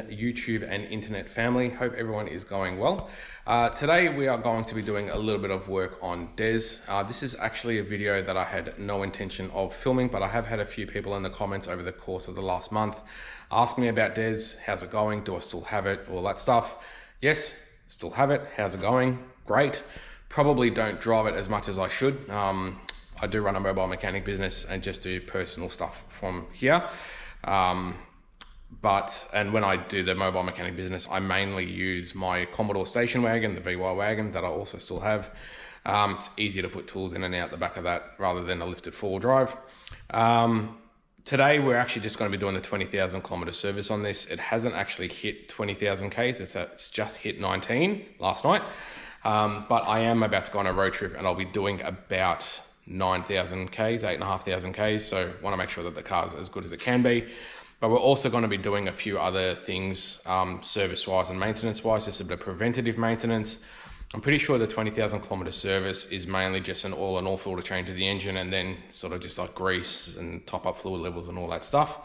YouTube and internet family. Hope everyone is going well. Today we are going to be doing a little bit of work on Des. This is actually a video that I had no intention of filming, but I have had a few people in the comments over the course of the last month ask me about Des. How's it going? Do I still have it? All that stuff. Yes, still have it. How's it going? Great. Probably don't drive it as much as I should. I do run a mobile mechanic business and just do personal stuff from here. And when I do the mobile mechanic business, I mainly use my Commodore station wagon, the VY wagon that I also still have. It's easier to put tools in and out the back of that rather than a lifted four-wheel drive. Today, we're actually just going to be doing the 20,000 kilometer service on this. It hasn't actually hit 20,000 Ks. It's just hit 19 last night. But I am about to go on a road trip and I'll be doing about 9,000 Ks, 8,500 Ks. So want to make sure that the car is as good as it can be. But we're also going to be doing a few other things, service-wise and maintenance-wise, just a bit of preventative maintenance. I'm pretty sure the 20,000 kilometer service is mainly just an all and all filter change of the engine and then sort of just like grease and top up fluid levels and all that stuff.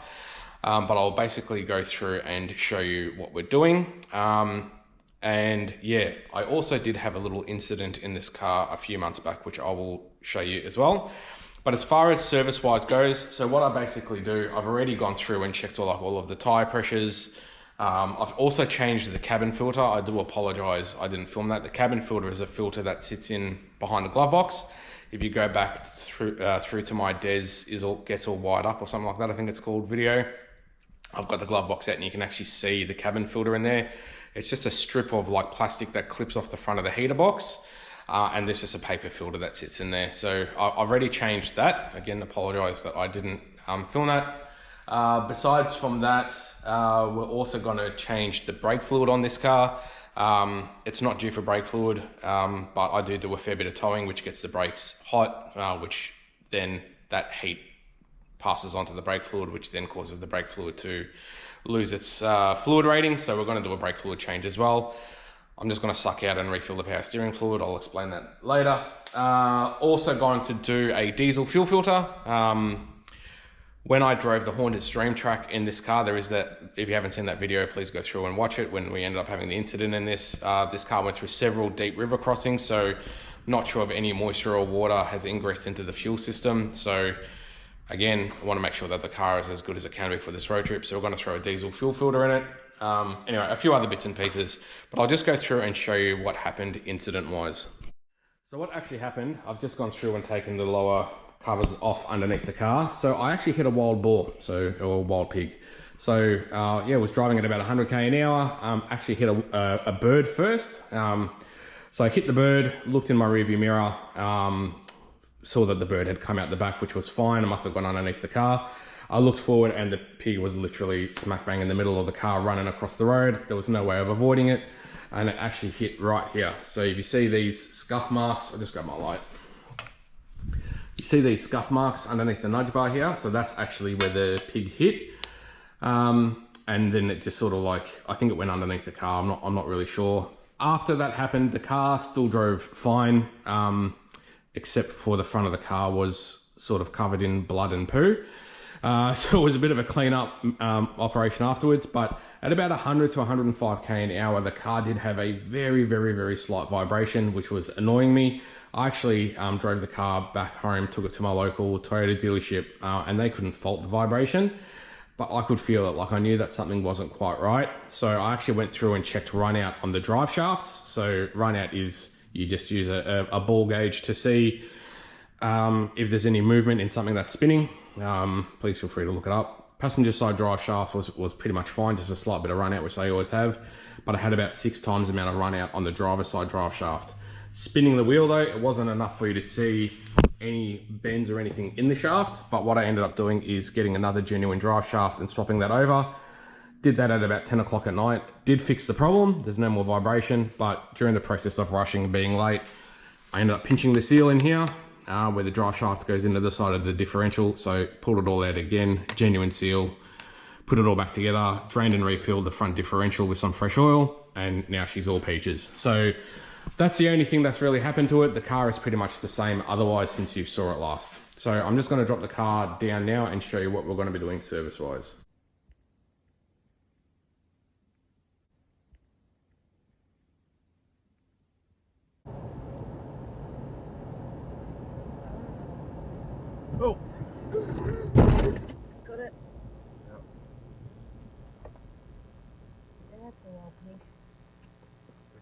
But I'll basically go through and show you what we're doing. And yeah, I also did have a little incident in this car a few months back, which I will show you as well. But as far as service-wise goes, so what I basically do, I've already gone through and checked all of the tire pressures. I've also changed the cabin filter. I do apologize, I didn't film that. The cabin filter is a filter that sits in behind the glove box. If you go back through to my Des gets all wired up or something like that, I think it's called video. I've got the glove box out and you can actually see the cabin filter in there. It's just a strip of like plastic that clips off the front of the heater box. And there's just a paper filter that sits in there. So I've already changed that. Again, apologize that I didn't film that. Besides from that, we're also going to change the brake fluid on this car. It's not due for brake fluid, but I do a fair bit of towing, which gets the brakes hot, which then that heat passes onto the brake fluid, which then causes the brake fluid to lose its fluid rating. So we're going to do a brake fluid change as well. I'm just going to suck out and refill the power steering fluid. I'll explain that later. Also going to do a diesel fuel filter. When I drove the Haunted Stream Track in this car, there is that, if you haven't seen that video, please go through and watch it. When we ended up having the incident in this, this car went through several deep river crossings. So not sure if any moisture or water has ingressed into the fuel system. So again, I want to make sure that the car is as good as it can be for this road trip. So we're going to throw a diesel fuel filter in it. Anyway, a few other bits and pieces, but I'll just go through and show you what happened incident-wise. So what actually happened, I've just gone through and taken the lower covers off underneath the car. So I actually hit a wild boar, or a wild pig. So yeah, was driving at about 100 k an hour, actually hit a bird first. So I hit the bird, looked in my rearview mirror, saw that the bird had come out the back, which was fine. I must have gone underneath the car. I looked forward and the pig was literally smack bang in the middle of the car running across the road. There was no way of avoiding it. And it actually hit right here. So if you see these scuff marks, I'll just grab my light. You see these scuff marks underneath the nudge bar here. So that's actually where the pig hit. And then it just sort of like, I think it went underneath the car. I'm not really sure. After that happened, the car still drove fine. Except for the front of the car was sort of covered in blood and poo. So it was a bit of a cleanup operation afterwards, but at about 100 to 105 k an hour, the car did have a very, very, very slight vibration, which was annoying me. I actually drove the car back home, took it to my local Toyota dealership, and they couldn't fault the vibration, but I could feel it. Like I knew that something wasn't quite right. So I actually went through and checked run out on the drive shafts. So run out is you just use a ball gauge to see if there's any movement in something that's spinning. Please feel free to look it up. Passenger side drive shaft was pretty much fine, just a slight bit of run out, which they always have, but I had about 6 times the amount of run out on the driver's side drive shaft. Spinning the wheel though, it wasn't enough for you to see any bends or anything in the shaft, but what I ended up doing is getting another genuine drive shaft and swapping that over. Did that at about 10 o'clock at night. Did fix the problem, there's no more vibration, but during the process of rushing and being late, I ended up pinching the seal in here, where the drive shaft goes into the side of the differential. So pulled it all out again, genuine seal, put it all back together, drained and refilled the front differential with some fresh oil, and now she's all peaches. So that's the only thing that's really happened to it. The car is pretty much the same otherwise since you saw it last. So I'm just going to drop the car down now and show you what we're going to be doing service-wise.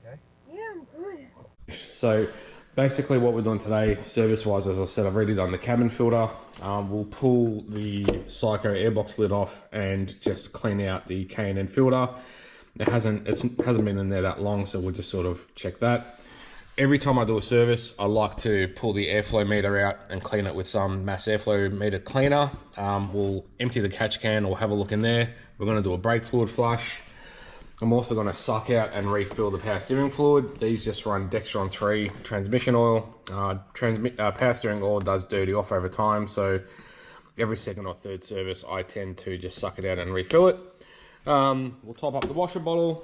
Okay. Yeah, I'm good. So basically what we're doing today, service-wise, as I said, I've already done the cabin filter. We'll pull the Psycho airbox lid off and just clean out the K&N filter. It hasn't been in there that long, so we'll just sort of check that. Every time I do a service, I like to pull the airflow meter out and clean it with some mass airflow meter cleaner. We'll empty the catch can or have a look in there. We're going to do a brake fluid flush. I'm also going to suck out and refill the power steering fluid. These just run Dextron 3 transmission oil. Power steering oil does dirty off over time, so every second or third service I tend to just suck it out and refill it. We'll top up the washer bottle.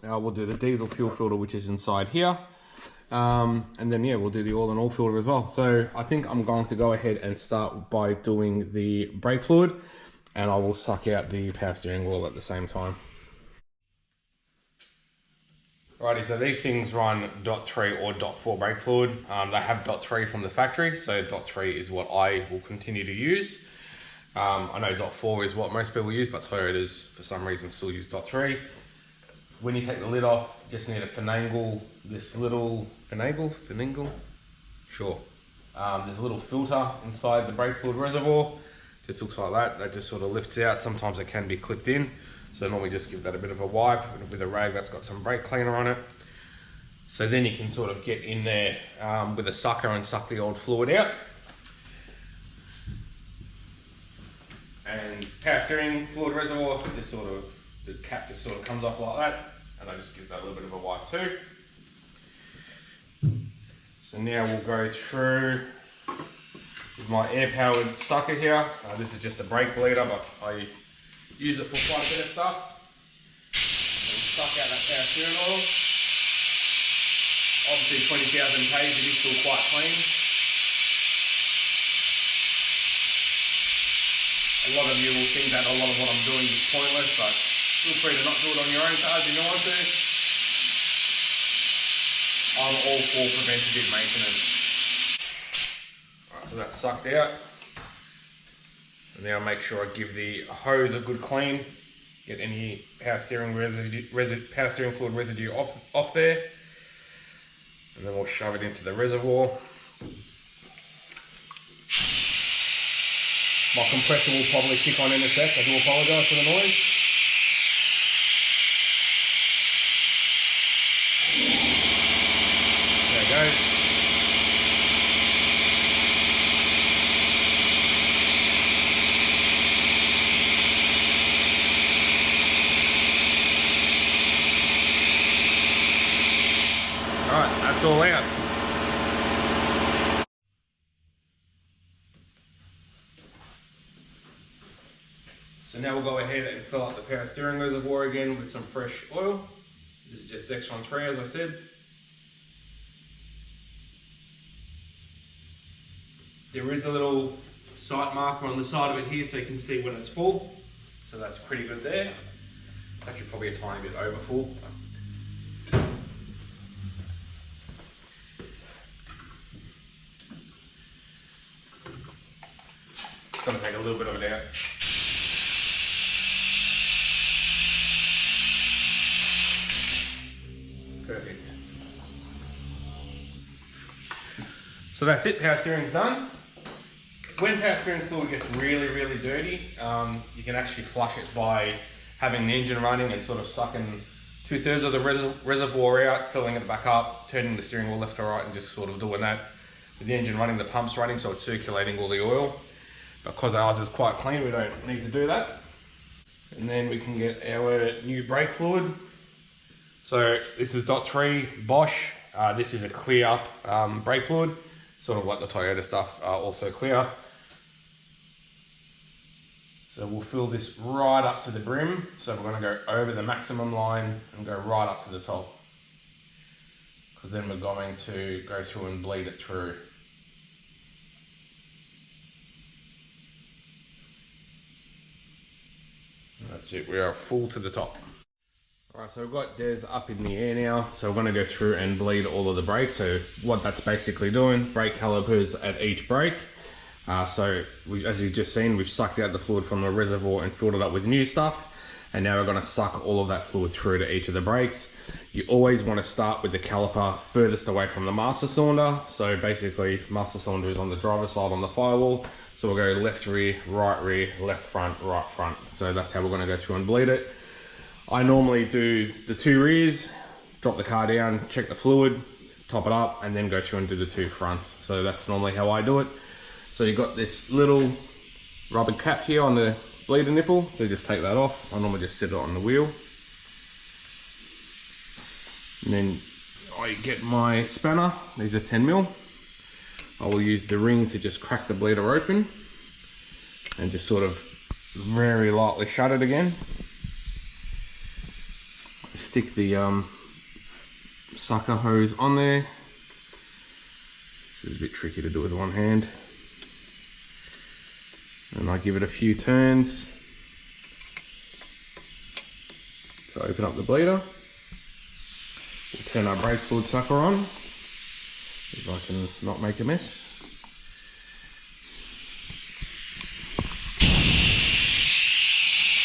We'll do the diesel fuel filter, which is inside here. And then yeah, we'll do the all in all filter as well. So I think I'm going to go ahead and start by doing the brake fluid, and I will suck out the power steering oil at the same time. Alrighty, so these things run .3 or .4 brake fluid. They have .3 from the factory, so .3 is what I will continue to use. I know .4 is what most people use, but Toyotas for some reason still use .3. When you take the lid off, just need to finagle this little, finagle? Sure. There's a little filter inside the brake fluid reservoir. Just looks like that. That just sort of lifts out. Sometimes it can be clipped in. So normally just give that a bit of a wipe with a rag that's got some brake cleaner on it. So then you can sort of get in there with a sucker and suck the old fluid out. And power steering fluid reservoir, just sort of, the cap just sort of comes off like that. And I just give that a little bit of a wipe too. So now we'll go through with my air powered sucker here. This is just a brake bleeder, but I use it for quite a bit of stuff. And suck out that power steering oil. Obviously 20,000 k's, it is still quite clean. A lot of you will think that a lot of what I'm doing is pointless, but feel free to not do it on your own cars if you want to. I'm all for preventative maintenance. Alright, so that's sucked out. And now make sure I give the hose a good clean, get any power steering fluid residue off there, and then we'll shove it into the reservoir. My compressor will probably kick on in a sec. I do apologise for the noise. There it goes. Alright, that's all out. So now we'll go ahead and fill up the power steering reservoir again with some fresh oil. This is just Dextron 3, as I said. There is a little sight marker on the side of it here so you can see when it's full. So that's pretty good there. It's actually probably a tiny bit over full. It's going to take a little bit of it out. Perfect. So that's it, power steering's done. When power steering fluid gets really, really dirty, you can actually flush it by having the engine running and sort of sucking 2/3 of the reservoir out, filling it back up, turning the steering wheel left to right and just sort of doing that. With the engine running, the pump's running, so it's circulating all the oil. Because ours is quite clean, we don't need to do that. And then we can get our new brake fluid. So this is .3 Bosch. This is a clear brake fluid, sort of like the Toyota stuff, also clear. So we'll fill this right up to the brim. So we're going to go over the maximum line and go right up to the top. Because then we're going to go through and bleed it through. That's it, we are full to the top. Alright, so we've got Des up in the air now, so we're going to go through and bleed all of the brakes. So what that's basically doing, brake calipers at each brake. As you've just seen, we've sucked out the fluid from the reservoir and filled it up with new stuff. And now we're going to suck all of that fluid through to each of the brakes. You always want to start with the caliper furthest away from the master cylinder. So basically, master cylinder is on the driver's side on the firewall. So we'll go left rear, left front, right front. So that's how we're going to go through and bleed it. I normally do the 2 rears, drop the car down, check the fluid, top it up, and then go through and do the 2 fronts. So that's normally how I do it. So you've got this little rubber cap here on the bleeder nipple, so just take that off. I normally just sit it on the wheel. And then I get my spanner, these are 10mm. I will use the ring to just crack the bleeder open and just sort of very lightly shut it again. Stick the sucker hose on there. This is a bit tricky to do with one hand. And I give it a few turns to open up the bleeder. We'll turn our brake fluid sucker on, if I can not make a mess.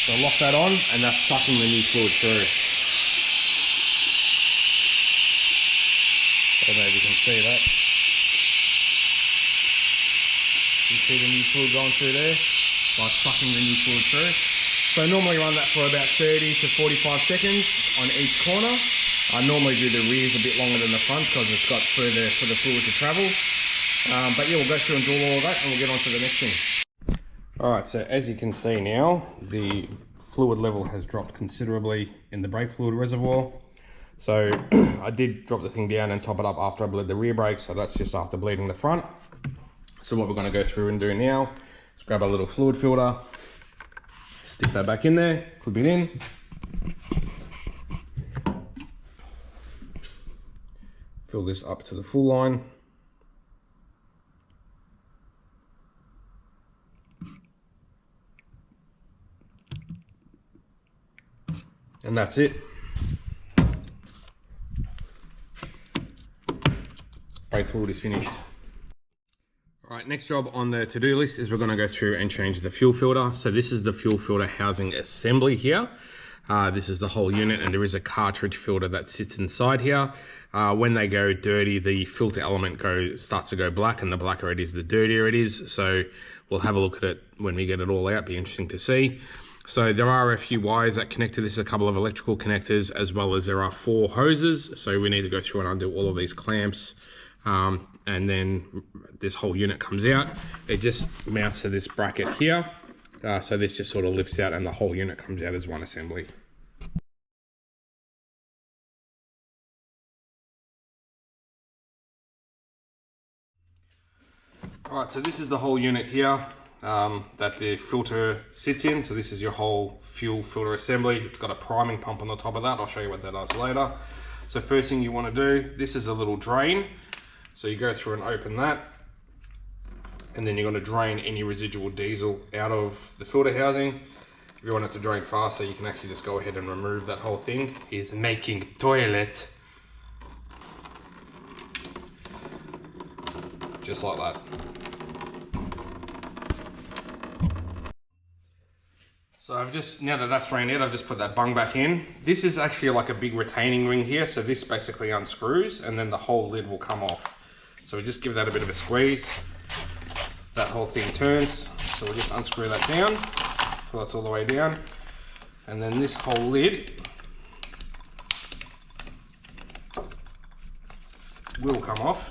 So lock that on, and that's sucking the new fluid through. I don't know if you can see that. You see the new fluid going through there by sucking the new fluid through. So normally run that for about 30 to 45 seconds on each corner. I normally do the rears a bit longer than the front because it's got further for the fluid to travel. But yeah, we'll go through and do all of that and we'll get on to the next thing. Alright, so as you can see now, the fluid level has dropped considerably in the brake fluid reservoir. So I did drop the thing down and top it up after I bled the rear brakes, so that's just after bleeding the front. So what we're going to go through and do now is grab a little fluid filter, stick that back in there, clip it in. Fill this up to the full line. And that's it. Brake fluid is finished. All right, next job on the to-do list is we're going to go through and change the fuel filter. So this is the fuel filter housing assembly here. This is the whole unit, and there is a cartridge filter that sits inside here. When they go dirty, the filter element starts to go black, and the blacker it is, the dirtier it is. So we'll have a look at it when we get it all out. Be interesting to see. So there are a few wires that connect to this, a couple of electrical connectors, as well as there are 4 hoses. So we need to go through and undo all of these clamps. And then this whole unit comes out. It just mounts to this bracket here. So this just sort of lifts out and the whole unit comes out as one assembly. Alright, so this is the whole unit here that the filter sits in. So this is your whole fuel filter assembly. It's got a priming pump on the top of that. I'll show you what that does later. So first thing you want to do, this is a little drain. So you go through and open that, and then you're going to drain any residual diesel out of the filter housing. If you want it to drain faster, you can actually just go ahead and remove that whole thing. It's making toilet. Just like that. So I've just, now that that's drained out, I've just put that bung back in. This is actually like a big retaining ring here. So this basically unscrews and then the whole lid will come off. So we just give that a bit of a squeeze. That whole thing turns. So we'll just unscrew that down till that's all the way down. And then this whole lid will come off.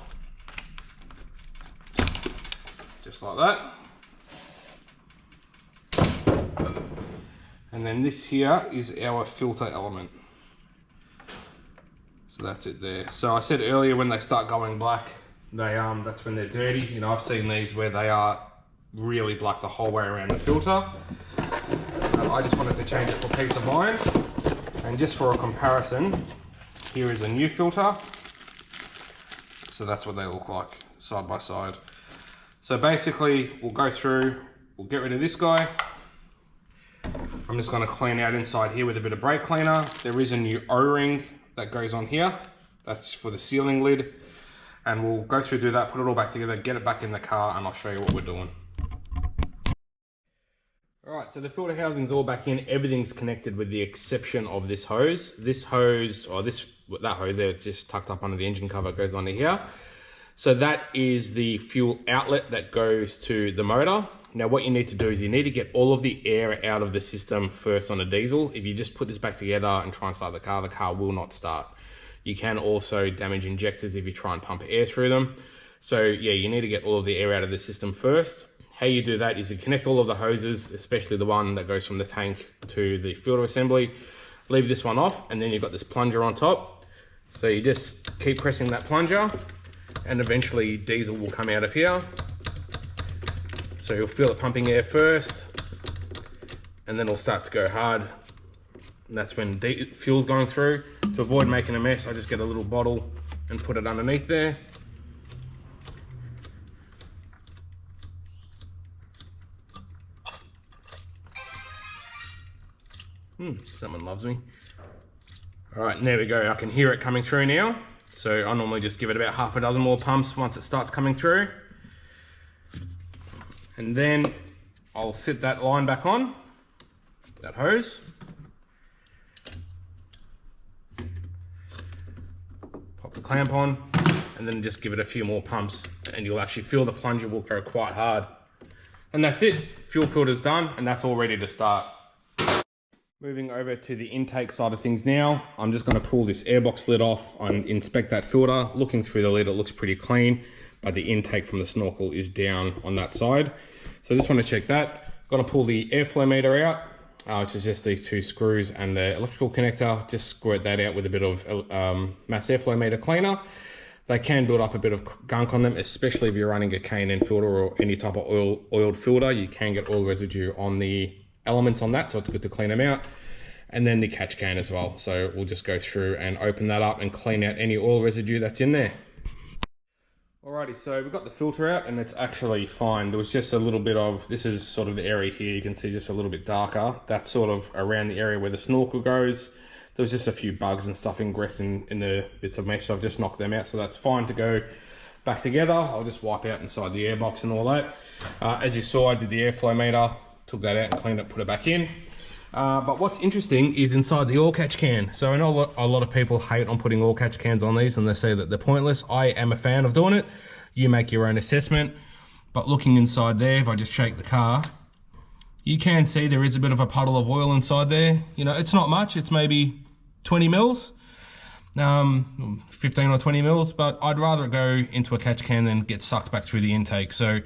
Just like that. And then this here is our filter element. So that's it there. So I said earlier when they start going black, that's when they're dirty. You know, I've seen these where they are really black the whole way around the filter. I just wanted to change it for peace of mind. And just for a comparison, here is a new filter. So that's what they look like side by side. So basically we'll go through, we'll get rid of this guy. I'm just going to clean out inside here with a bit of brake cleaner. There is a new O-ring that goes on here. That's for the sealing lid. And we'll go through, do that, put it all back together, get it back in the car, and I'll show you what we're doing. All right, so the filter housing's all back in. Everything's connected with the exception of this hose. This hose, or that hose there, it's just tucked up under the engine cover, goes under here. So that is the fuel outlet that goes to the motor. Now what you need to do is you need to get all of the air out of the system first on a diesel. If you just put this back together and try and start the car will not start. You can also damage injectors if you try and pump air through them. So yeah, you need to get all of the air out of the system first. How you do that is you connect all of the hoses, especially the one that goes from the tank to the filter assembly. Leave this one off, and then you've got this plunger on top. So you just keep pressing that plunger, and eventually diesel will come out of here. So you'll feel it pumping air first, and then it'll start to go hard. And that's when fuel's going through. To avoid making a mess, I just get a little bottle and put it underneath there. Someone loves me. All right, and there we go. I can hear it coming through now. So I normally just give it about half a dozen more pumps once it starts coming through. And then I'll sit that line back on, that hose. Pop the clamp on, and then just give it a few more pumps, and you'll actually feel the plunger will go quite hard. And that's it. Fuel filter's done, and that's all ready to start. Moving over to the intake side of things now, I'm just going to pull this airbox lid off and inspect that filter. Looking through the lid, it looks pretty clean, but the intake from the snorkel is down on that side. So I just want to check that. Going to pull the airflow meter out, which is just these two screws and the electrical connector. Just squirt that out with a bit of mass airflow meter cleaner. They can build up a bit of gunk on them, especially if you're running a K&N filter or any type of oiled filter. You can get oil residue on the elements on that, so it's good to clean them out. And then the catch can as well. So we'll just go through and open that up and clean out any oil residue that's in there. Alrighty, so we've got the filter out and it's actually fine. There was just a little bit of, this is sort of the area here, you can see just a little bit darker. That's sort of around the area where the snorkel goes. There was just a few bugs and stuff ingressed in the bits of mesh, so I've just knocked them out, so that's fine to go back together. I'll just wipe out inside the airbox and all that. As you saw, I did the airflow meter, took that out and cleaned it, put it back in. But what's interesting is inside the oil catch can. So I know a lot of people hate on putting oil catch cans on these and they say that they're pointless. I am a fan of doing it. You make your own assessment. But looking inside there, if I just shake the car, you can see there is a bit of a puddle of oil inside there. You know, it's not much, it's maybe 20 mils, 15 or 20 mils, but I'd rather it go into a catch can than get sucked back through the intake. So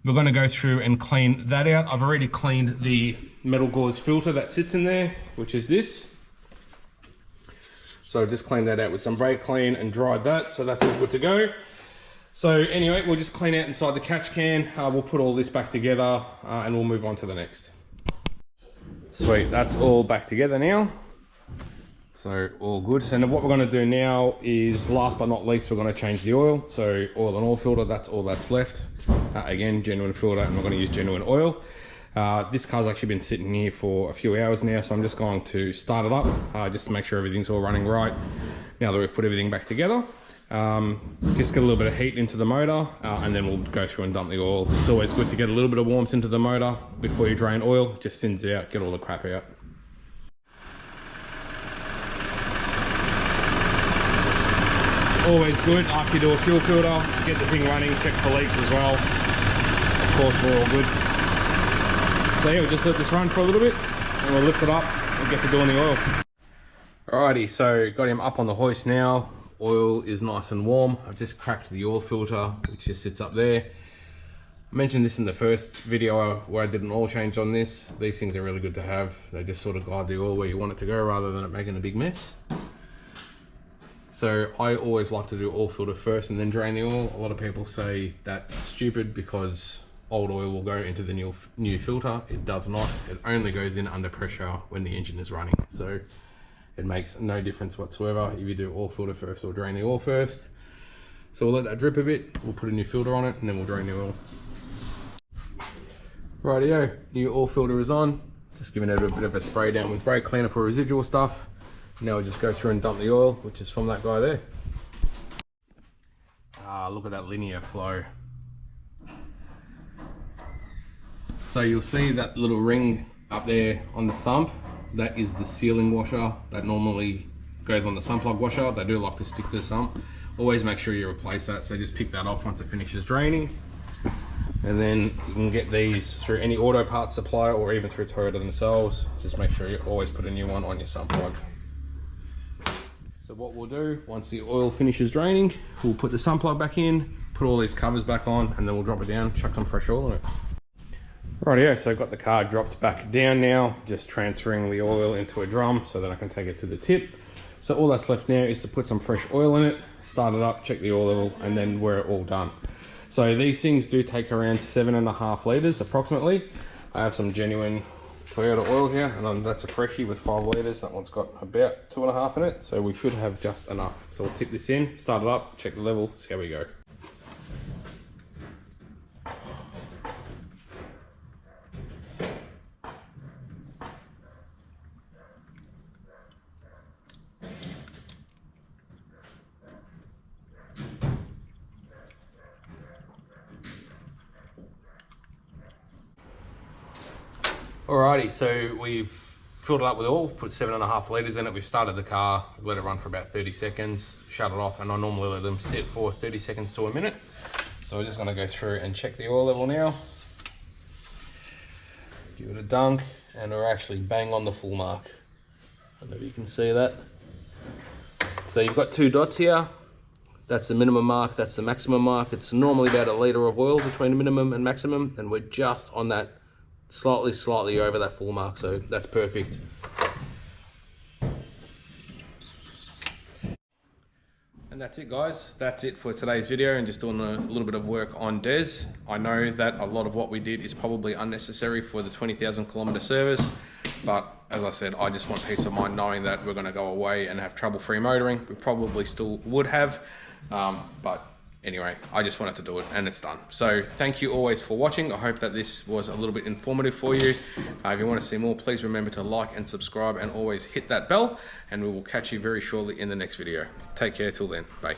we're going to go through and clean that out. I've already cleaned the metal gauze filter that sits in there, which is this. So just cleaned that out with some brake clean and dried that, so that's all good to go. So anyway, we'll just clean out inside the catch can. We'll put all this back together and we'll move on to the next. Sweet, that's all back together now. So all good. So now what we're going to do now is, last but not least, we're going to change the oil. So oil and oil filter, that's all that's left. Again, genuine filter, and we're going to use genuine oil. This car's actually been sitting here for a few hours now, so I'm just going to start it up just to make sure everything's all running right now that we've put everything back together. Just get a little bit of heat into the motor and then we'll go through and dump the oil. It's always good to get a little bit of warmth into the motor before you drain oil. It just thins it out, get all the crap out. Always good after you do a fuel filter, get the thing running, check for leaks as well. Of course, we're all good. So yeah, we'll just let this run for a little bit and we'll lift it up and get to doing the oil. Alrighty, so got him up on the hoist now. Oil is nice and warm. I've just cracked the oil filter, which just sits up there. I mentioned this in the first video where I did an oil change on this. These things are really good to have. They just sort of guide the oil where you want it to go rather than it making a big mess. So I always like to do oil filter first and then drain the oil. A lot of people say that's stupid because old oil will go into the new filter. It does not. It only goes in under pressure when the engine is running. So it makes no difference whatsoever if you do oil filter first or drain the oil first. So we'll let that drip a bit. We'll put a new filter on it and then we'll drain the oil. Rightio, new oil filter is on. Just giving it a bit of a spray down with brake cleaner for residual stuff. Now we'll just go through and dump the oil, which is from that guy there. Look at that linear flow. So you'll see that little ring up there on the sump. That is the sealing washer that normally goes on the sump plug washer. They do like to stick to the sump. Always make sure you replace that. So just pick that off once it finishes draining. And then you can get these through any auto parts supplier or even through Toyota themselves. Just make sure you always put a new one on your sump plug. So what we'll do, once the oil finishes draining, we'll put the sump plug back in, put all these covers back on, and then we'll drop it down, chuck some fresh oil in it. Rightio, so I've got the car dropped back down now, just transferring the oil into a drum so that I can take it to the tip. So all that's left now is to put some fresh oil in it, start it up, check the oil level, and then we're all done. So these things do take around 7.5 litres approximately. I have some genuine Toyota oil here, and that's a freshie with 5 litres. That one's got about 2.5 in it, so we should have just enough. So we'll tip this in, start it up, check the level, see how we go. Alrighty, so we've filled it up with oil, put 7.5 litres in it. We've started the car, let it run for about 30 seconds, shut it off, and I normally let them sit for 30 seconds to a minute. So we're just gonna go through and check the oil level now. Give it a dunk, and we're actually bang on the full mark. I don't know if you can see that. So you've got 2 dots here. That's the minimum mark, that's the maximum mark. It's normally about 1 litre of oil between minimum and maximum, and we're just on that slightly over that full mark, so that's perfect. And that's it, guys. That's it for today's video, and just doing a little bit of work on Des. I know that a lot of what we did is probably unnecessary for the 20,000 kilometer service, but as I said, I just want peace of mind knowing that we're going to go away and have trouble-free motoring. We probably still would have, but anyway, I just wanted to do it, and it's done. So thank you always for watching. I hope that this was a little bit informative for you. If you want to see more, please remember to like and subscribe, and always hit that bell, and we will catch you very shortly in the next video. Take care till then. Bye.